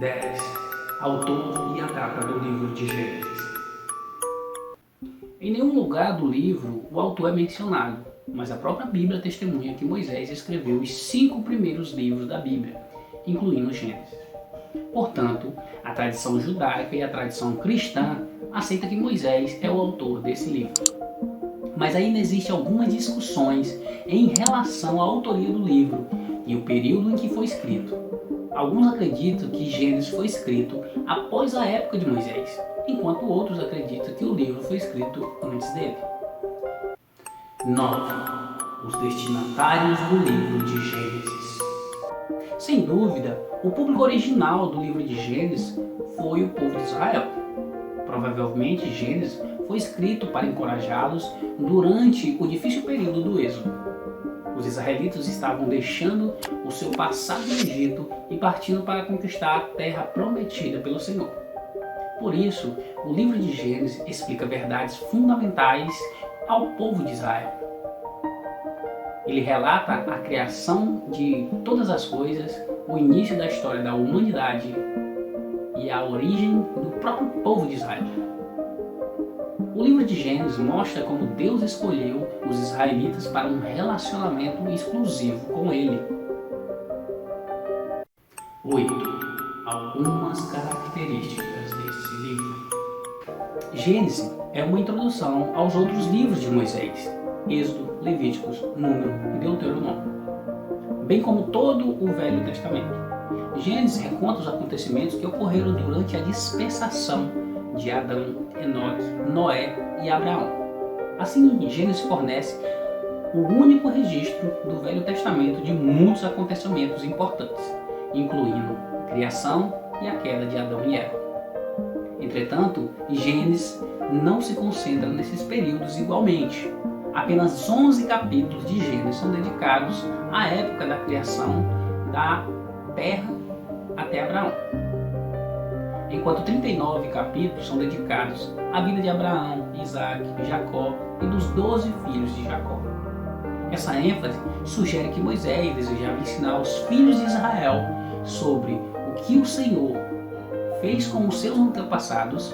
10. Autor e a data do livro de Gênesis. Em nenhum lugar do livro o autor é mencionado, mas a própria Bíblia testemunha que Moisés escreveu os 5 primeiros livros da Bíblia, incluindo Gênesis. Portanto, a tradição judaica e a tradição cristã aceita que Moisés é o autor desse livro. Mas ainda existem algumas discussões em relação à autoria do livro e o período em que foi escrito. Alguns acreditam que Gênesis foi escrito após a época de Moisés, enquanto outros acreditam que o livro foi escrito antes dele. 9. Os destinatários do livro de Gênesis. Sem dúvida, o público original do livro de Gênesis foi o povo de Israel. Provavelmente Gênesis foi escrito para encorajá-los durante o difícil período do Êxodo. Os israelitas estavam deixando o seu passado no Egito e partindo para conquistar a terra prometida pelo Senhor. Por isso, o livro de Gênesis explica verdades fundamentais ao povo de Israel. Ele relata a criação de todas as coisas, o início da história da humanidade e a origem do próprio povo de Israel. O livro de Gênesis mostra como Deus escolheu os israelitas para um relacionamento exclusivo com Ele. 8. Algumas características desse livro. Gênesis é uma introdução aos outros livros de Moisés, Êxodo, Levíticos, Número e Deuteronômio, bem como todo o Velho Testamento. Gênesis reconta os acontecimentos que ocorreram durante a dispensação de Adão, Enoque, Noé e Abraão. Assim, Gênesis fornece o único registro do Velho Testamento de muitos acontecimentos importantes, incluindo a criação e a queda de Adão e Eva. Entretanto, Gênesis não se concentra nesses períodos igualmente. Apenas 11 capítulos de Gênesis são dedicados à época da criação da terra até Abraão, enquanto 39 capítulos são dedicados à vida de Abraão, Isaac, Jacó e dos 12 filhos de Jacó. Essa ênfase sugere que Moisés desejava ensinar aos filhos de Israel sobre o que o Senhor fez com os seus antepassados,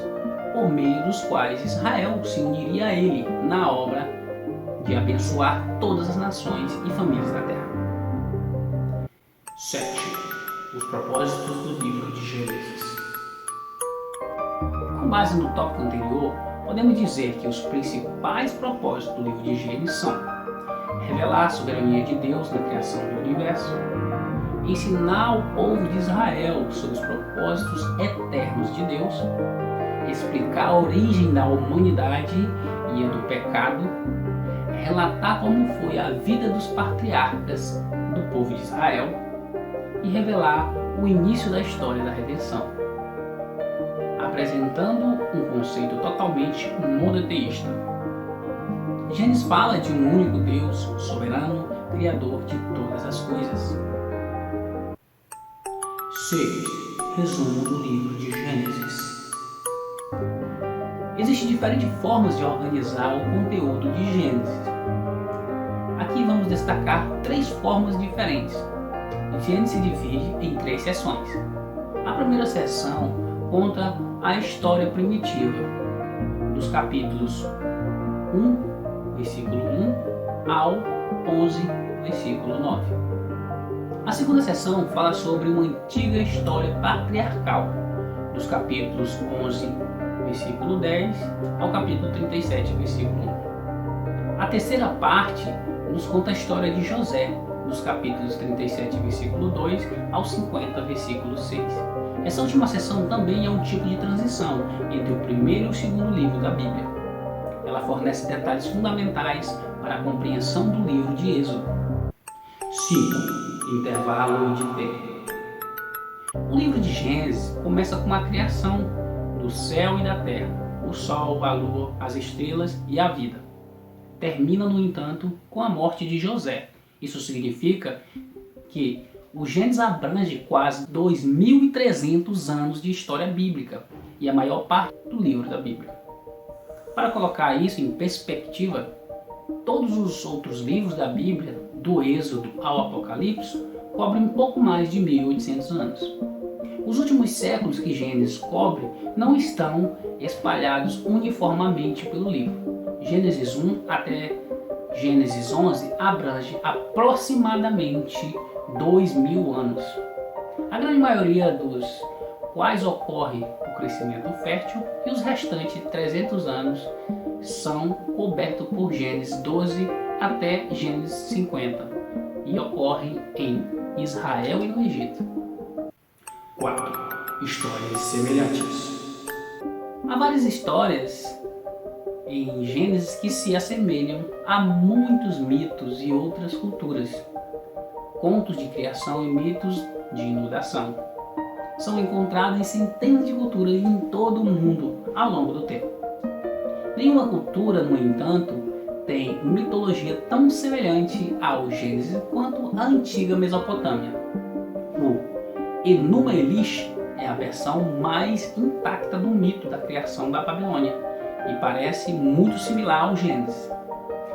por meio dos quais Israel se uniria a ele na obra de abençoar todas as nações e famílias da terra. 7. Os propósitos do livro de Gênesis. Com base no tópico anterior, podemos dizer que os principais propósitos do livro de Gênesis são revelar a soberania de Deus na criação do universo, ensinar ao povo de Israel sobre os propósitos eternos de Deus, explicar a origem da humanidade e a do pecado, relatar como foi a vida dos patriarcas do povo de Israel e revelar o início da história da redenção, apresentando um conceito totalmente monoteísta. Gênesis fala de um único Deus, soberano, criador de todas as coisas. 6. Resumo do livro de Gênesis. Existem diferentes formas de organizar o conteúdo de Gênesis. Aqui vamos destacar 3 formas diferentes. Gênesis se divide em 3 seções. A primeira seção conta a história primitiva, dos capítulos 1, versículo 1, ao 11, versículo 9. A segunda seção fala sobre uma antiga história patriarcal, dos capítulos 11, versículo 10, ao capítulo 37, versículo 1. A terceira parte nos conta a história de José, dos capítulos 37, versículo 2, ao 50, versículo 6. Essa última seção também é um tipo de transição entre o primeiro e o segundo livro da Bíblia. Ela fornece detalhes fundamentais para a compreensão do livro de Êxodo. 5. Intervalo de tempo. O livro de Gênesis começa com a criação do céu e da terra, o sol, a lua, as estrelas e a vida. Termina, no entanto, com a morte de José. Isso significa que o Gênesis abrange quase 2.300 anos de história bíblica e a maior parte do livro da Bíblia. Para colocar isso em perspectiva, todos os outros livros da Bíblia, do Êxodo ao Apocalipse, cobrem um pouco mais de 1.800 anos. Os últimos séculos que Gênesis cobre não estão espalhados uniformemente pelo livro. Gênesis 1 até Gênesis 11 abrange aproximadamente 2000 anos, a grande maioria dos quais ocorre o crescimento fértil, e os restantes 300 anos são cobertos por Gênesis 12 até Gênesis 50 e ocorrem em Israel e no Egito. 4. Histórias semelhantes. Há várias histórias em Gênesis que se assemelham a muitos mitos e outras culturas. Contos de criação e mitos de inundação são encontrados em centenas de culturas em todo o mundo ao longo do tempo. Nenhuma cultura, no entanto, tem mitologia tão semelhante ao Gênesis quanto a antiga Mesopotâmia. O Enuma Elish é a versão mais intacta do mito da criação da Babilônia e parece muito similar ao Gênesis.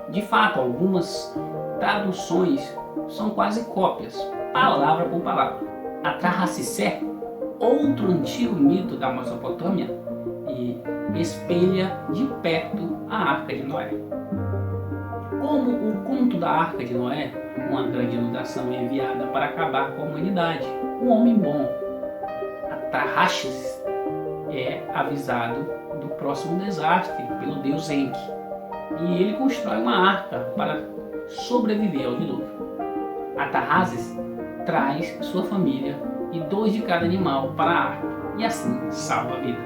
De fato, algumas traduções são quase cópias, palavra por palavra. Atrahassissé, outro antigo mito da Mesopotâmia, e espelha de perto a Arca de Noé. Como o conto da Arca de Noé, uma grande inundação enviada para acabar com a humanidade, um homem bom, Atrahasis, é avisado do próximo desastre pelo deus Enki, e ele constrói uma arca para sobreviver ao dilúvio. Atrahasis traz sua família e 2 de cada animal para a arca, e assim salva a vida.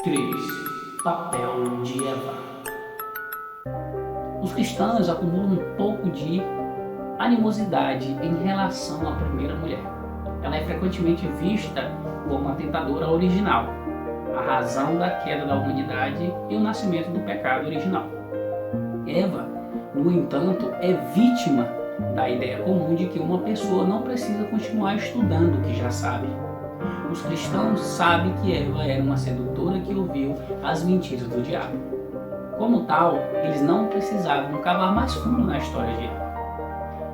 3. Papel de Eva. Os cristãos acumulam um pouco de animosidade em relação à primeira mulher. Ela é frequentemente vista como a tentadora original, a razão da queda da humanidade e o nascimento do pecado original. Eva, no entanto, é vítima da ideia comum de que uma pessoa não precisa continuar estudando o que já sabe. Os cristãos sabem que Eva era uma sedutora que ouviu as mentiras do diabo. Como tal, eles não precisavam cavar mais fundo na história de Eva.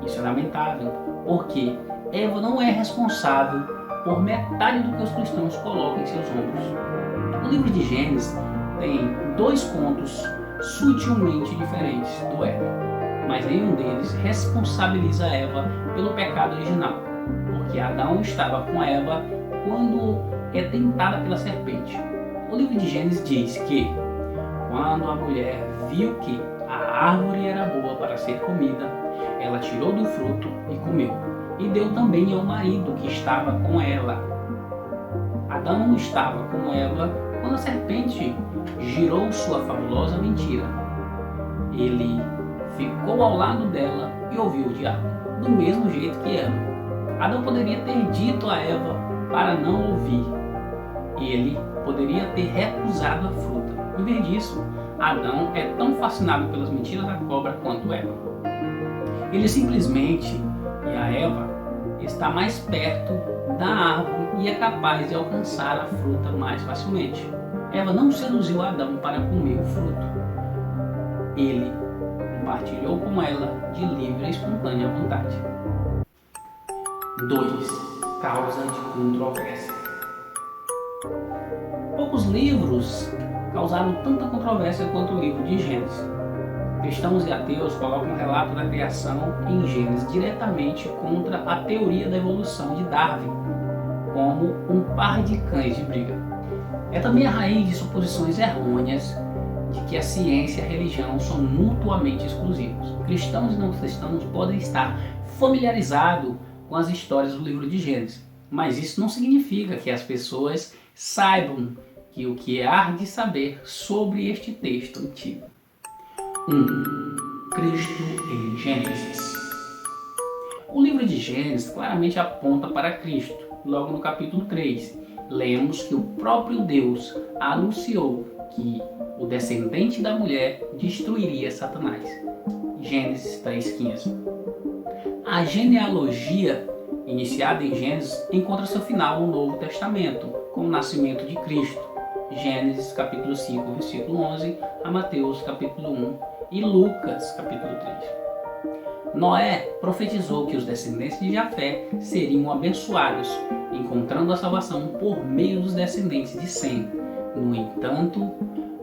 Isso é lamentável, porque Eva não é responsável por metade do que os cristãos colocam em seus ombros. O livro de Gênesis tem 2 contos sutilmente diferentes do Éden, mas nenhum deles responsabiliza Eva pelo pecado original, porque Adão estava com Eva quando é tentada pela serpente. O livro de Gênesis diz que quando a mulher viu que a árvore era boa para ser comida, ela tirou do fruto e comeu, e deu também ao marido que estava com ela. Adão estava com Eva quando a serpente girou sua fabulosa mentira. Ele ficou ao lado dela e ouviu o diabo, do mesmo jeito que ela. Adão poderia ter dito a Eva para não ouvir. Ele poderia ter recusado a fruta. Em vez disso, Adão é tão fascinado pelas mentiras da cobra quanto Eva. Ele simplesmente, e a Eva, está mais perto da árvore e é capaz de alcançar a fruta mais facilmente. Eva não seduziu Adão para comer o fruto. Ele compartilhou com ela de livre e espontânea vontade. 2. Causa de controvérsia. Poucos livros causaram tanta controvérsia quanto o livro de Gênesis. Cristãos e ateus colocam o relato da criação em Gênesis diretamente contra a teoria da evolução de Darwin, como um par de cães de briga. É também a raiz de suposições errôneas de que a ciência e a religião são mutuamente exclusivos. Cristãos e não cristãos podem estar familiarizados com as histórias do livro de Gênesis, mas isso não significa que as pessoas saibam que o que há de saber sobre este texto antigo. 1. Cristo em Gênesis. O livro de Gênesis claramente aponta para Cristo. Logo no capítulo 3, lemos que o próprio Deus anunciou que o descendente da mulher destruiria Satanás. Gênesis 3,15. A genealogia iniciada em Gênesis encontra seu final no Novo Testamento, com o nascimento de Cristo. Gênesis capítulo 5, versículo 11, a Mateus capítulo 1 e Lucas capítulo 3. Noé profetizou que os descendentes de Jafé seriam abençoados, encontrando a salvação por meio dos descendentes de Sem. No entanto,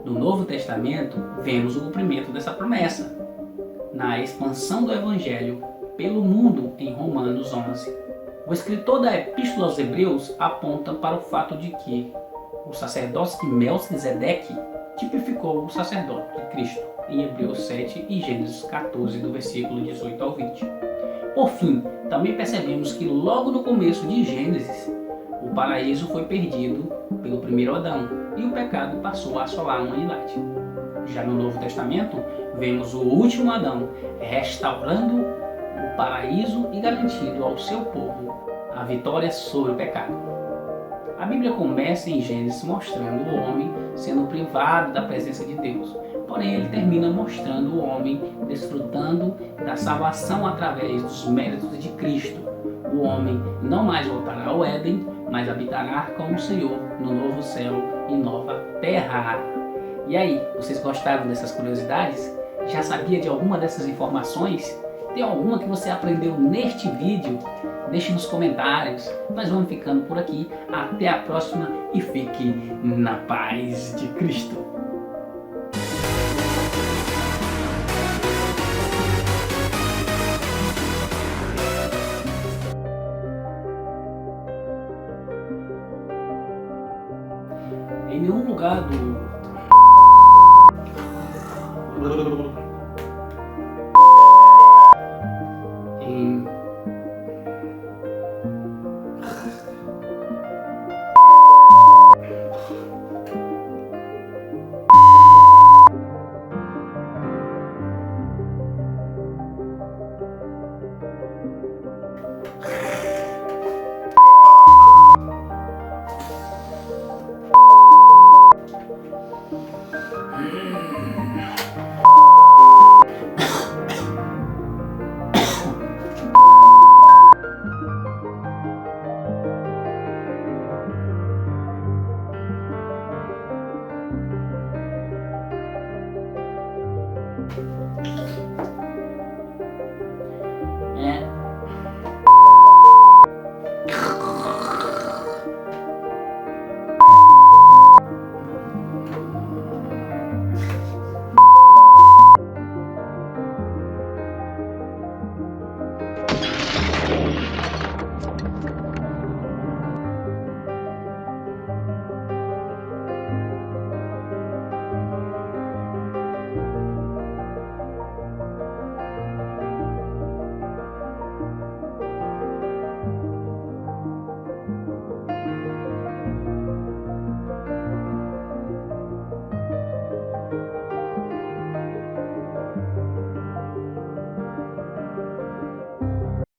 no Novo Testamento, vemos o cumprimento dessa promessa, na expansão do Evangelho pelo mundo em Romanos 11. O escritor da Epístola aos Hebreus aponta para o fato de que o sacerdócio de Melquisedeque tipificou o sacerdote de Cristo, em Hebreus 7 e Gênesis 14, do versículo 18 ao 20. Por fim, também percebemos que logo no começo de Gênesis, o paraíso foi perdido pelo primeiro Adão e o pecado passou a assolar a humanidade. Já no Novo Testamento, vemos o último Adão restaurando o paraíso e garantindo ao seu povo a vitória sobre o pecado. A Bíblia começa em Gênesis mostrando o homem sendo privado da presença de Deus, porém ele termina mostrando o homem desfrutando da salvação através dos méritos de Cristo. O homem não mais voltará ao Éden, mas habitará com o Senhor no novo céu e nova terra. E aí, vocês gostaram dessas curiosidades? Já sabia de alguma dessas informações? Tem alguma que você aprendeu neste vídeo? Deixe nos comentários. Nós vamos ficando por aqui. Até a próxima e fique na paz de Cristo. Em nenhum lugar do